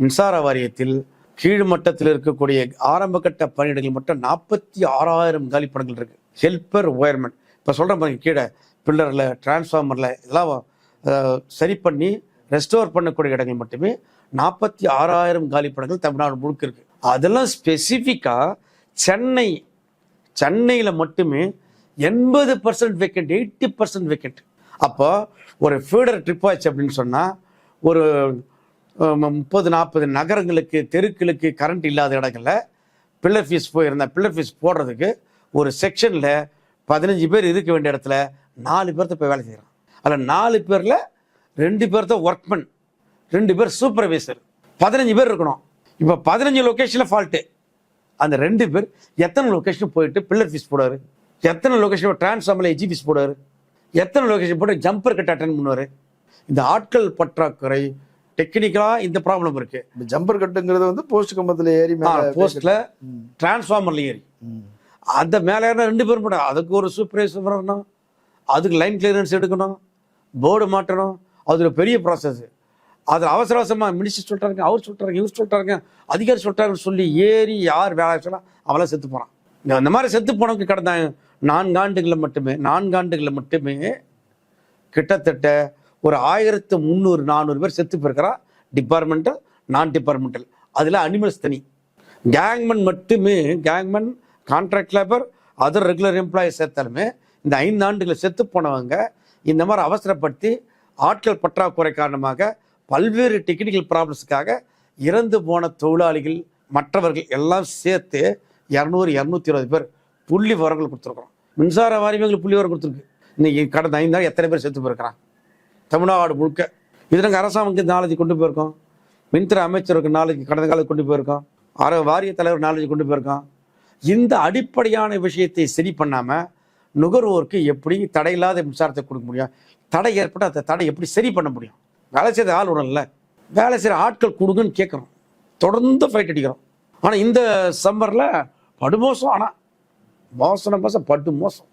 மின்சார வாரியத்தில் கீழ் மட்டத்தில் இருக்கக்கூடிய ஆரம்ப கட்ட பணியிடங்கள் மட்டும் 46,000 காலி பணிகள் இருக்கு. ஹெல்பர் ஒயர்மெண்ட் இப்போ சொல்கிறேன் பாருங்க, கீழே பில்லரில் டிரான்ஸ்ஃபார்மரில் இதெல்லாம் சரி பண்ணி ரெஸ்டோர் பண்ணக்கூடிய இடங்கள் மட்டுமே 46,000 காலி பணிகள் தமிழ்நாடு முழுக்க இருக்கு. அதெல்லாம் ஸ்பெசிஃபிக்காக சென்னையில் மட்டுமே 80% வேக்கண்ட், 80% வேக்கண்ட். அப்போ ஒரு ஃபீடர் ட்ரிப் ஆச்சு அப்படின்னு சொன்னால் ஒரு 30-40 நகரங்களுக்கு தெருக்களுக்கு கரண்ட் இல்லாத இடங்களில் பில்லர் ஃபீஸ் போயிருந்தேன். பில்லர் ஃபீஸ் போடுறதுக்கு ஒரு செக்ஷனில் 15 பேர் இருக்க வேண்டிய இடத்துல 4 பேர்த்த போய் வேலை செய்கிறான். அதில் 4 பேரில் 2 பேர் தான் ஒர்க்மேன், 2 பேர் சூப்பர்வைசர், 15 பேர் இருக்கணும். இப்போ 15 லொக்கேஷனில் ஃபால்ட்டு. அந்த 2 பேர் எத்தனை லொக்கேஷன் போயிட்டு பில்லர் ஃபீஸ் போடுவார், எத்தனை லொக்கேஷன் டிரான்ஸ்ஃபார்மரில் எஜி ஃபீஸ் போடுவார், எத்தனை லொக்கேஷன் போட்டு ஜம்பர் கட் அட்டன் பண்ணுவார். இந்த ஆட்கள் பற்றாக்குறை டெக்னிக்கலாக இந்த ப்ராப்ளம் இருக்கு. ஜம்பர் கட்டுங்கிறது வந்து போஸ்ட் கம்பத்தில் ஏறி போஸ்ட்ல டிரான்ஸ்ஃபார்மர்ல ஏறி அந்த மேலே 2 பேர் போட, அதுக்கு ஒரு சூப்பர்வைசர் வரணும், அதுக்கு லைன் கிளியரன்ஸ் எடுக்கணும், போர்டு மாட்டணும். அது ஒரு பெரிய ப்ராசஸ். அதில் அவசரமாக மினிஸ்டர் சொல்லிட்டாருங்க, அவர் சொல்லிட்டாருங்க, இவர் சொல்லிட்டாருங்க, அதிகாரி சொல்லிட்டாருன்னு சொல்லி ஏறி யார் வேலை ஆச்சுன்னா அவெல்லாம் செத்து போகிறான். இந்த மாதிரி செத்து போனவங்க கடந்த 4 ஆண்டுகளில் மட்டுமே கிட்டத்தட்ட ஒரு 1300-400 பேர் செத்து போயிருக்கிறா. டிபார்ட்மெண்டல், நான் டிபார்ட்மெண்டல், அதில் அனிமல்ஸ் தனி. Gangman contract labour, other regular employee சேர்த்தாலுமே இந்த 5 ஆண்டுகளில் செத்து போனவங்க இந்த மாதிரி அவசரப்படுத்தி ஆட்கள் பற்றாக்குறை காரணமாக பல்வேறு டெக்னிக்கல் ப்ராப்ளம்ஸுக்காக இறந்து போன தொழிலாளிகள் மற்றவர்கள் எல்லாம் சேர்த்து 200-220 பேர் புள்ளி விவரங்கள் கொடுத்துருக்குறோம். மின்சார வாரியங்களுக்கு புள்ளி விவரம் கொடுத்துருக்கு. இன்னைக்கு கடந்த 5 நாள் எத்தனை பேர் செத்து போயிருக்கிறான் தமிழ்நாடு முழுக்க. இது நாங்கள் அரசாங்கத்துக்கு நாலேஜ் கொண்டு போயிருக்கோம், மின்துறை அமைச்சருக்கு நாலேஜ் கடந்த காலத்துக்கு கொண்டு போயிருக்கோம், வாரிய தலைவர் நாலேஜ் கொண்டு போயிருக்கோம். இந்த அடிப்படையான விஷயத்தை சரி பண்ணாமல் நுகர்வோருக்கு எப்படி தடையில்லாத மின்சாரத்தை கொடுக்க முடியும்? தடை ஏற்பட்டு அந்த தடை எப்படி சரி பண்ண முடியும்? வேலை செய்த ஆள் விடல, வேலை செய்கிற ஆட்கள் கொடுங்கன்னு கேட்குறோம், தொடர்ந்து ஃபைட் அடிக்கிறோம். ஆனால் இந்த சம்மரில் படுமோசம், ஆனால் மோசம் படு மோசம்.